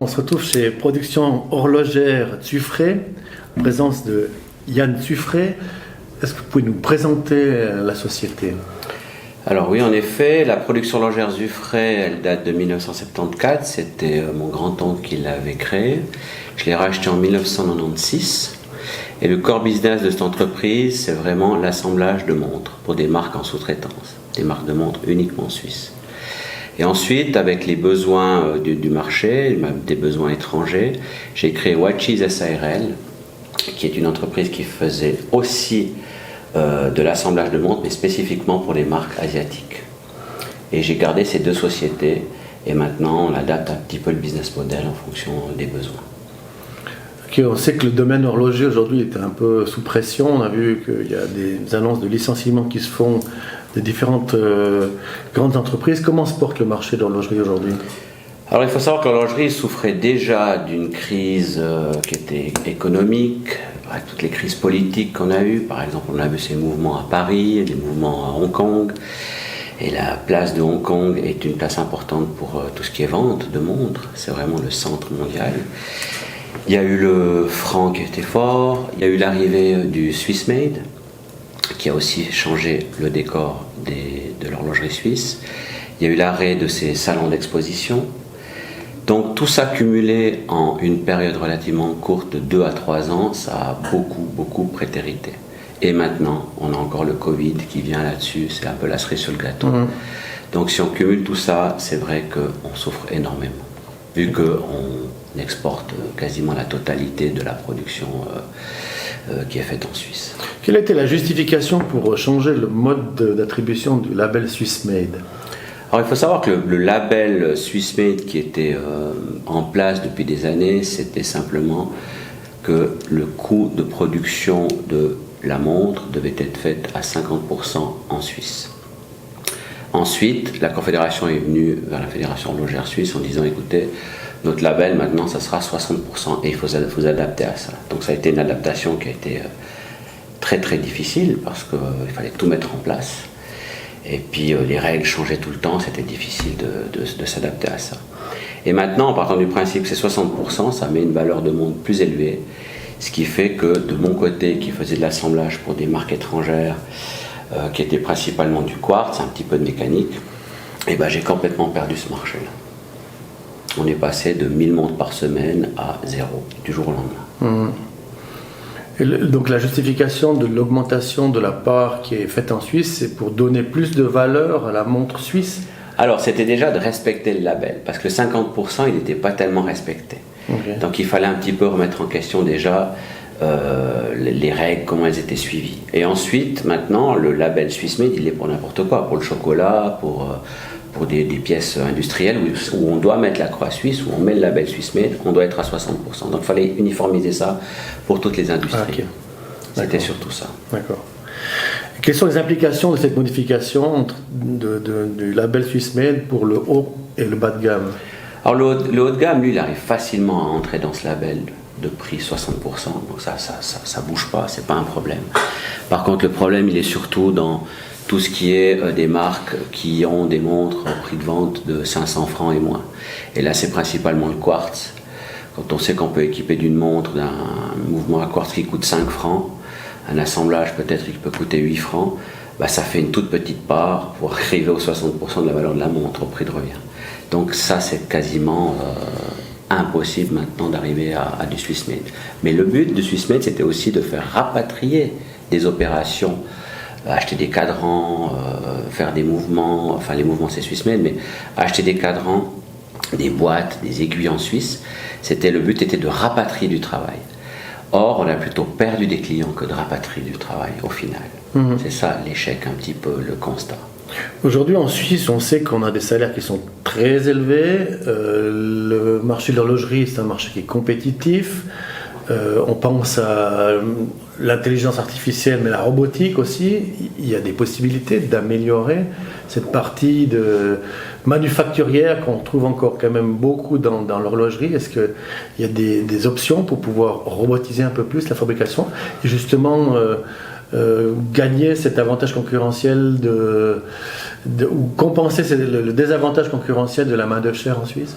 On se retrouve chez Production Horlogère Zuffré, en présence de Yann Zuffré. Est-ce que vous pouvez nous présenter la société ? Alors oui, en effet, la Production Horlogère Zuffré, elle date de 1974. C'était mon grand-oncle qui l'avait créée. Je l'ai racheté en 1996. Et le core business de cette entreprise, c'est vraiment l'assemblage de montres pour des marques en sous-traitance, des marques de montres uniquement suisses. Et ensuite, avec les besoins du marché, des besoins étrangers, j'ai créé Watches SARL, qui est une entreprise qui faisait aussi de l'assemblage de montres, mais spécifiquement pour les marques asiatiques. Et j'ai gardé ces deux sociétés, et maintenant on adapte un petit peu le business model en fonction des besoins. Okay, on sait que le domaine horloger aujourd'hui est un peu sous pression. On a vu qu'il y a des annonces de licenciements qui se font de différentes grandes entreprises. Comment se porte le marché de l'horlogerie aujourd'hui ? Alors il faut savoir que l'horlogerie souffrait déjà d'une crise qui était économique, avec toutes les crises politiques qu'on a eues. Par exemple, on a vu ces mouvements à Paris, des mouvements à Hong Kong. Et la place de Hong Kong est une place importante pour tout ce qui est vente de montres. C'est vraiment le centre mondial. Il y a eu le franc qui était fort, il y a eu l'arrivée du Swiss Made, qui a aussi changé le décor de l'horlogerie suisse. Il y a eu l'arrêt de ces salons d'exposition. Donc tout ça cumulé en une période relativement courte de 2 à 3 ans, ça a beaucoup prétérité. Et maintenant, on a encore le Covid qui vient là-dessus, c'est un peu la cerise sur le gâteau. Donc si on cumule tout ça, c'est vrai qu'on souffre énormément, vu qu'on exporte quasiment la totalité de la production qui est faite en Suisse. Quelle a été la justification pour changer le mode d'attribution du label Swiss Made ? Alors il faut savoir que le label Swiss Made qui était en place depuis des années, c'était simplement que le coût de production de la montre devait être fait à 50% en Suisse. Ensuite, la Confédération est venue vers la Fédération horlogère suisse en disant écoutez, notre label maintenant ça sera 60% et il faut vous adapter à ça. Donc ça a été une adaptation qui a été très difficile parce qu'il fallait tout mettre en place. Et puis les règles changeaient tout le temps, c'était difficile de s'adapter à ça. Et maintenant, en partant du principe que c'est 60%, ça met une valeur de montre plus élevée, ce qui fait que de mon côté, qui faisait de l'assemblage pour des marques étrangères, qui étaient principalement du quartz, un petit peu de mécanique, et ben j'ai complètement perdu ce marché-là. On est passé de 1000 montres par semaine à 0, du jour au lendemain. Et donc la justification de l'augmentation de la part qui est faite en Suisse, c'est pour donner plus de valeur à la montre suisse ? Alors c'était déjà de respecter le label, parce que le 50% il n'était pas tellement respecté. Okay. Donc il fallait un petit peu remettre en question déjà les règles, comment elles étaient suivies. Et ensuite, maintenant, le label Swiss Made, il est pour n'importe quoi, pour le chocolat, pour des pièces industrielles où on doit mettre la croix suisse, où on met le label Swiss Made, on doit être à 60%. Donc il fallait uniformiser ça pour toutes les industries. Okay. C'était surtout ça. D'accord. Quelles sont les implications de cette modification du label Swiss Made pour le haut et le bas de gamme ? Alors le haut de gamme, lui, il arrive facilement à entrer dans ce label de prix 60%, donc ça bouge pas, c'est pas un problème. Par contre, le problème, il est surtout dans tout ce qui est des marques qui ont des montres au prix de vente de 500 francs et moins. Et là, c'est principalement le quartz. Quand on sait qu'on peut équiper d'une montre d'un mouvement à quartz qui coûte 5 francs, un assemblage peut-être qui peut coûter 8 francs, bah, ça fait une toute petite part pour arriver aux 60% de la valeur de la montre au prix de revient. Donc ça, c'est quasiment impossible maintenant d'arriver à du Swiss Made. Mais le but de Swiss Made, c'était aussi de faire rapatrier des opérations, acheter des cadrans, faire des mouvements, enfin les mouvements c'est Swiss Made, mais acheter des cadrans, des boîtes, des aiguilles en Suisse, le but était de rapatrier du travail. Or, on a plutôt perdu des clients que de rapatrier du travail au final. C'est ça l'échec, un petit peu le constat. Aujourd'hui en Suisse, on sait qu'on a des salaires qui sont très élevés. Le marché de l'horlogerie, c'est un marché qui est compétitif. On pense à l'intelligence artificielle, mais la robotique aussi. Il y a des possibilités d'améliorer cette partie de manufacturière qu'on trouve encore quand même beaucoup dans l'horlogerie. Est-ce qu'il y a des options pour pouvoir robotiser un peu plus la fabrication et justement gagner cet avantage concurrentiel ou compenser le désavantage concurrentiel de la main-d'œuvre chère en Suisse?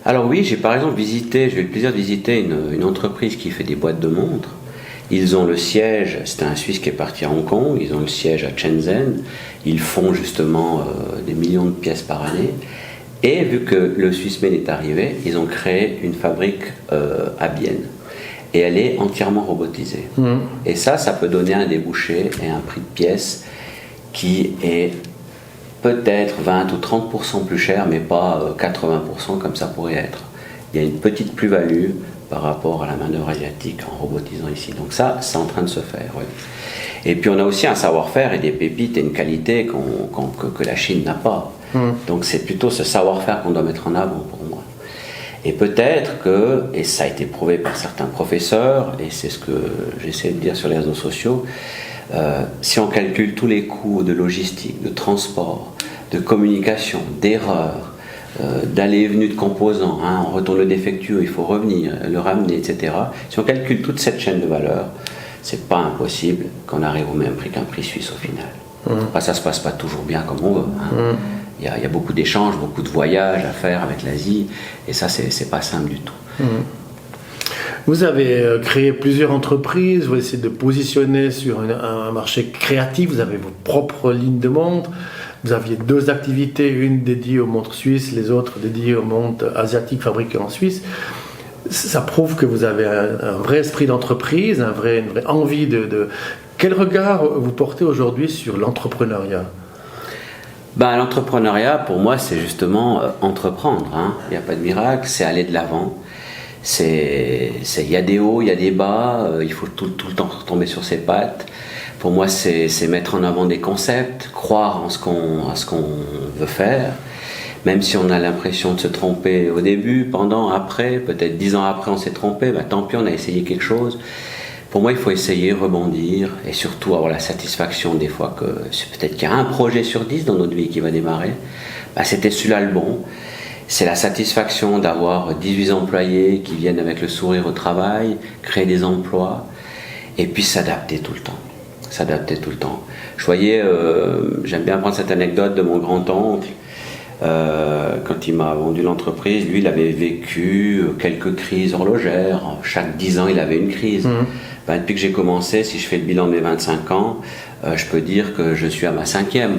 Alors oui, j'ai par exemple j'ai eu le plaisir de visiter une entreprise qui fait des boîtes de montres. Ils ont le siège, c'était un Suisse qui est parti à Hong Kong, ils ont le siège à Shenzhen, ils font justement des millions de pièces par année. Et vu que le Swissmade est arrivé, ils ont créé une fabrique à Bienne. Et elle est entièrement robotisée. Et ça peut donner un débouché et un prix de pièce qui est peut-être 20 ou 30% plus cher, mais pas 80% comme ça pourrait être. Il y a une petite plus-value par rapport à la main-d'œuvre asiatique en robotisant ici. Donc ça, c'est en train de se faire. Oui. Et puis on a aussi un savoir-faire et des pépites et une qualité que la Chine n'a pas. Donc c'est plutôt ce savoir-faire qu'on doit mettre en avant pour moi. Et peut-être que, et ça a été prouvé par certains professeurs, et c'est ce que j'essaie de dire sur les réseaux sociaux, si on calcule tous les coûts de logistique, de transport, de communication, d'erreurs, d'aller et venue de composants, on retourne le défectueux, il faut revenir, le ramener, etc. Si on calcule toute cette chaîne de valeur, c'est pas impossible qu'on arrive au même prix qu'un prix suisse au final. Après, ça se passe pas toujours bien comme on veut. Il y a beaucoup d'échanges, beaucoup de voyages à faire avec l'Asie, et ça, c'est pas simple du tout. Vous avez créé plusieurs entreprises, vous essayez de positionner sur un marché créatif, vous avez vos propres lignes de montres, vous aviez 2 activités, une dédiée aux montres suisses, les autres dédiées aux montres asiatiques fabriquées en Suisse. Ça prouve que vous avez un vrai esprit d'entreprise, une vraie envie de... Quel regard vous portez aujourd'hui sur l'entrepreneuriat ? L'entrepreneuriat, pour moi, c'est justement entreprendre. Il n'y a pas de miracle, c'est aller de l'avant. Il y a des hauts, il y a des bas, il faut tout le temps retomber sur ses pattes. Pour moi, c'est mettre en avant des concepts, croire en ce qu'on veut faire. Même si on a l'impression de se tromper au début, pendant, après, peut-être 10 ans après on s'est trompé, tant pis, on a essayé quelque chose. Pour moi, il faut essayer, rebondir et surtout avoir la satisfaction des fois que peut-être qu'il y a un projet sur 10 dans notre vie qui va démarrer. C'était celui-là le bon. C'est la satisfaction d'avoir 18 employés qui viennent avec le sourire au travail, créer des emplois et puis s'adapter tout le temps. Je voyais, j'aime bien prendre cette anecdote de mon grand-oncle. Quand il m'a vendu l'entreprise, lui, il avait vécu quelques crises horlogères. Chaque 10 ans, il avait une crise. Depuis que j'ai commencé, si je fais le bilan de mes 25 ans, je peux dire que je suis à ma 5e.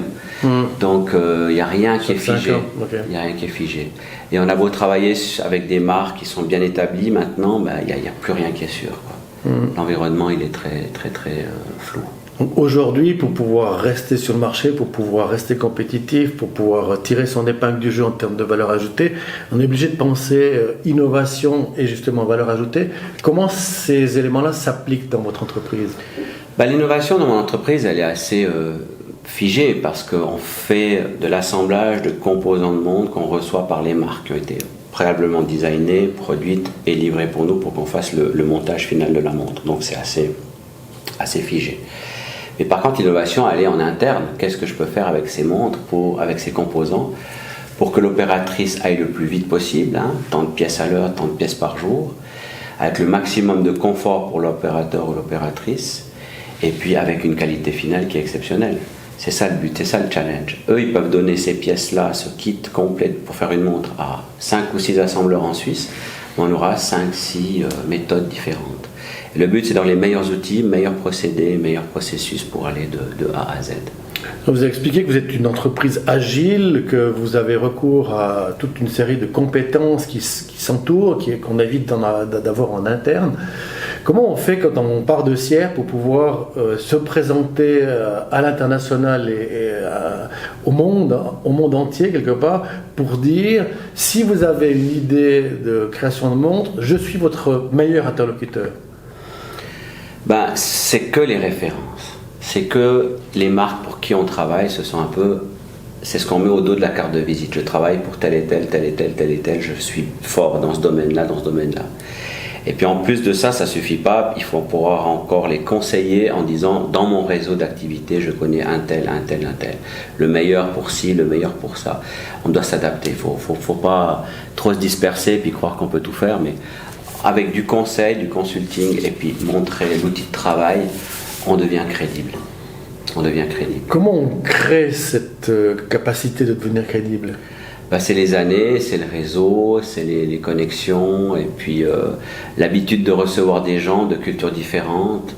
Donc, il n'y a rien qui est figé. Okay. Il n'y a rien qui est figé. Et on a beau travailler avec des marques qui sont bien établies, maintenant, il n'y a plus rien qui est sûr, quoi. L'environnement, il est très, très, très flou. Donc aujourd'hui, pour pouvoir rester sur le marché, pour pouvoir rester compétitif, pour pouvoir tirer son épingle du jeu en termes de valeur ajoutée, on est obligé de penser innovation et justement valeur ajoutée. Comment ces éléments-là s'appliquent dans votre entreprise ? L'innovation dans mon entreprise, elle est assez figée parce qu'on fait de l'assemblage de composants de montres qu'on reçoit par les marques qui ont été préalablement designées, produites et livrées pour nous pour qu'on fasse le montage final de la montre. Donc c'est assez figé. Mais par contre, l'innovation, elle est en interne. Qu'est-ce que je peux faire avec ces montres, avec ces composants, pour que l'opératrice aille le plus vite possible, tant de pièces à l'heure, tant de pièces par jour, avec le maximum de confort pour l'opérateur ou l'opératrice, et puis avec une qualité finale qui est exceptionnelle. C'est ça le but, c'est ça le challenge. Eux, ils peuvent donner ces pièces-là, ce kit complet pour faire une montre à 5 ou 6 assembleurs en Suisse. On aura 5-6 méthodes différentes. Et le but, c'est d'avoir les meilleurs outils, meilleurs procédés, meilleurs processus pour aller de A à Z. Vous avez expliqué que vous êtes une entreprise agile, que vous avez recours à toute une série de compétences qui s'entourent, qu'on évite d'avoir en interne. Comment on fait quand on part de Sierre pour pouvoir se présenter à l'international et au monde entier quelque part, pour dire si vous avez une idée de création de montre, je suis votre meilleur interlocuteur? C'est que les références. C'est que les marques pour qui on travaille, c'est ce qu'on met au dos de la carte de visite. Je travaille pour tel et tel, je suis fort dans ce domaine-là. Et puis en plus de ça, ça suffit pas, il faut pouvoir encore les conseiller en disant, dans mon réseau d'activités, je connais un tel. Le meilleur pour ci, le meilleur pour ça. On doit s'adapter, faut pas trop se disperser et puis croire qu'on peut tout faire, mais avec du conseil, du consulting et puis montrer l'outil de travail, on devient crédible. Comment on crée cette capacité de devenir crédible ? C'est les années, c'est le réseau, c'est les connexions, et puis l'habitude de recevoir des gens de cultures différentes,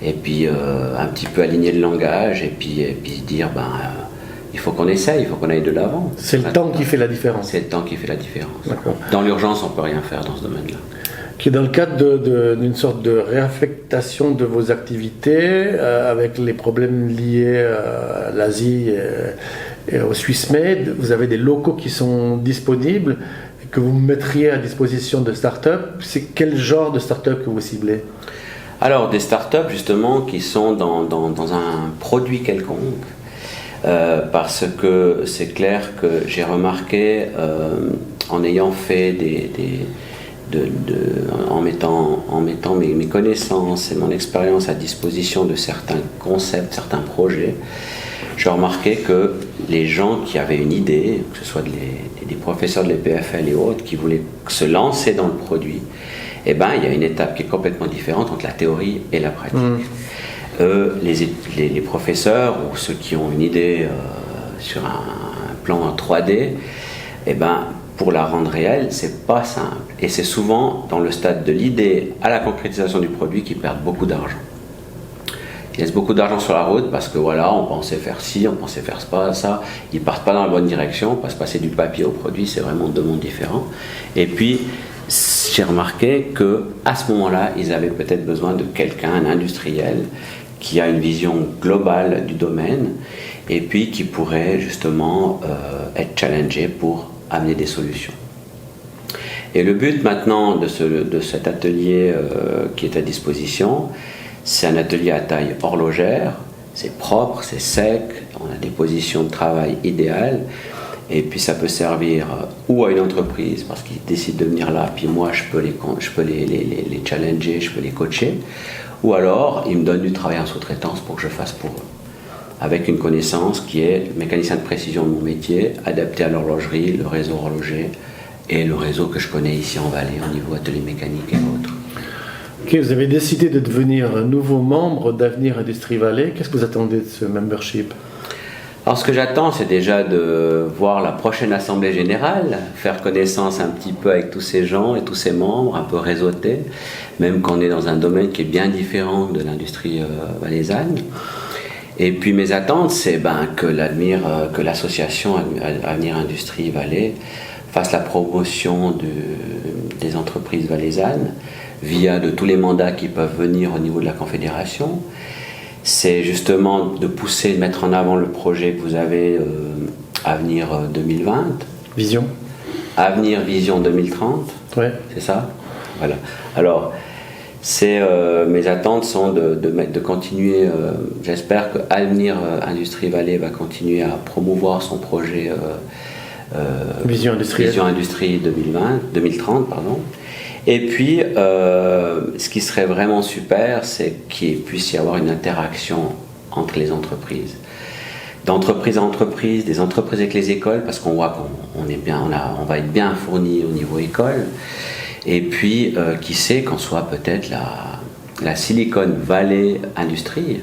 et puis un petit peu aligner le langage, et puis dire il faut qu'on essaye, il faut qu'on aille de l'avant. C'est le temps qui fait la différence. C'est le temps qui fait la différence. D'accord. Dans l'urgence, on ne peut rien faire dans ce domaine-là. Qui est dans le cadre d'une sorte de réaffectation de vos activités avec les problèmes liés à l'Asie et au SwissMade, vous avez des locaux qui sont disponibles et que vous mettriez à disposition de start-up. C'est quel genre de start-up que vous ciblez? Alors, des start-up justement qui sont dans un produit quelconque, parce que c'est clair que j'ai remarqué en ayant fait en mettant mes connaissances et mon expérience à disposition de certains concepts, certains projets, j'ai remarqué que les gens qui avaient une idée, que ce soit des professeurs de l'EPFL et autres, qui voulaient se lancer dans le produit, il y a une étape qui est complètement différente entre la théorie et la pratique. Les professeurs ou ceux qui ont une idée sur un plan en 3D, pour la rendre réelle, c'est pas simple. Et c'est souvent dans le stade de l'idée à la concrétisation du produit qu'ils perdent beaucoup d'argent. Ils laissent beaucoup d'argent sur la route parce que on pensait faire ci, on pensait faire ça. Ils partent pas dans la bonne direction, parce que passer du papier au produit, c'est vraiment deux mondes différents. Et puis, j'ai remarqué qu'à ce moment-là, ils avaient peut-être besoin de quelqu'un, un industriel, qui a une vision globale du domaine et puis qui pourrait justement être challengé pour amener des solutions. Et le but maintenant de cet atelier qui est à disposition, c'est un atelier à taille horlogère, c'est propre, c'est sec, on a des positions de travail idéales, et puis ça peut servir ou à une entreprise parce qu'ils décident de venir là, puis moi je peux les challenger, je peux les coacher, ou alors ils me donnent du travail en sous-traitance pour que je fasse pour eux, avec une connaissance qui est mécanicien de précision de mon métier, adapté à l'horlogerie, le réseau horloger et le réseau que je connais ici en Valais au niveau atelier mécanique et autres. Ok, vous avez décidé de devenir un nouveau membre d'Avenir Industrie Valais. Qu'est-ce que vous attendez de ce membership? Alors ce que j'attends, c'est déjà de voir la prochaine assemblée générale, faire connaissance un petit peu avec tous ces gens et tous ces membres, un peu réseautés, même qu'on est dans un domaine qui est bien différent de l'industrie valaisanne. Et puis mes attentes, c'est que l'association Avenir Industrie Valais fasse la promotion des entreprises valaisannes via de tous les mandats qui peuvent venir au niveau de la Confédération. C'est justement de pousser, de mettre en avant le projet que vous avez Avenir 2020. Vision. Avenir Vision 2030. Ouais. C'est ça? Voilà. Alors, mes attentes sont de continuer. J'espère que Avenir Industrie Valais va continuer à promouvoir son projet Vision Industrie 2030, pardon. Et puis, ce qui serait vraiment super, c'est qu'il puisse y avoir une interaction entre les entreprises. D'entreprise à entreprise, des entreprises avec les écoles, parce qu'on voit qu'on va être bien fourni au niveau école. Et puis, qui sait qu'on soit peut-être la Silicon Valley Industrie,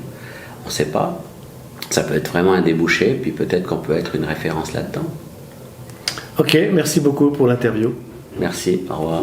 on ne sait pas. Ça peut être vraiment un débouché, puis peut-être qu'on peut être une référence là-dedans. Ok, merci beaucoup pour l'interview. Merci, au revoir.